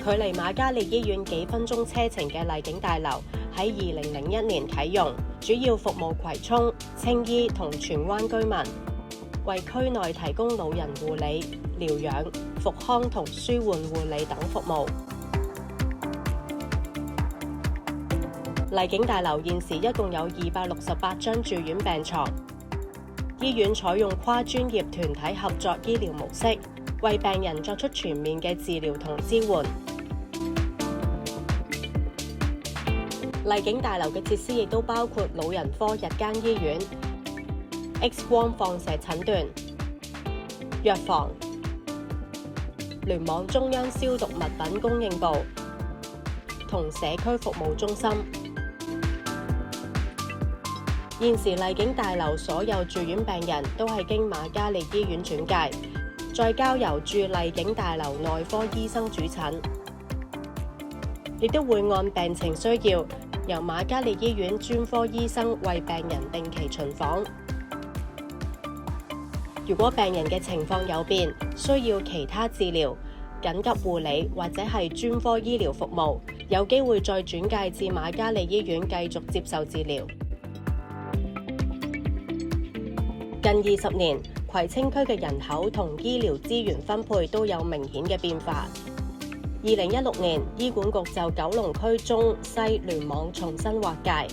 距離瑪嘉烈醫院幾分鐘車程嘅麗景大樓喺2001年啟用，主要服務葵涌、青衣同荃灣居民，為區內提供老人護理、療養、復康同舒緩護理等服務。麗景大樓現時一共有268張住院病床，醫院採用跨專業團體合作醫療模式，為病人作出全面嘅治療同支援。麗景大樓嘅設施亦都包括老人科日間醫院、X 光放射診斷、藥房、聯網中央消毒物品供應部同社區服務中心。現時麗景大樓所有住院病人都係經瑪嘉烈醫院轉介，再交由駐麗景大樓內科醫生主診，亦都會按病情需要，由瑪嘉烈醫院專科醫生為病人定期巡訪。如果病人嘅情況有變，需要其他治療、緊急護理或者係專科醫療服務，有機會再轉介至瑪嘉烈醫院繼續接受治療。近20年，葵青區嘅人口同醫療資源分配都有明顯嘅變化。2016年，醫管局就九龍區中西聯網重新劃界，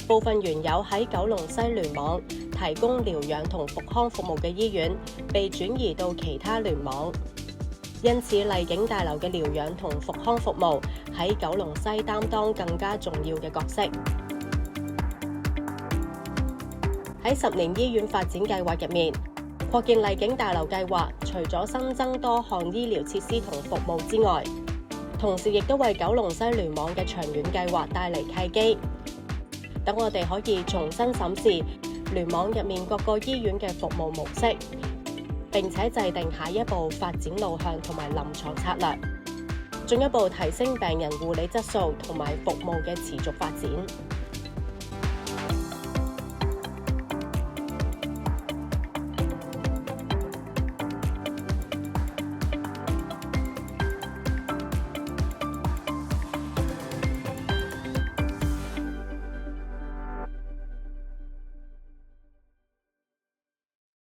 部分原有喺九龍西聯網提供療養同復康服務嘅醫院，被轉移到其他聯網。因此，麗景大樓嘅療養同復康服務喺九龍西擔當更加重要嘅角色。喺10年醫院發展計劃入面，擴建麗景大樓計劃除咗新增多項醫療設施同服務之外，同時亦都為九龍西聯網嘅長遠計劃帶嚟契機，等我哋可以重新審視聯網入面各個醫院嘅服務模式，並且制定下一步發展路向同埋臨床策略，進一步提升病人護理質素同埋服務嘅持續發展。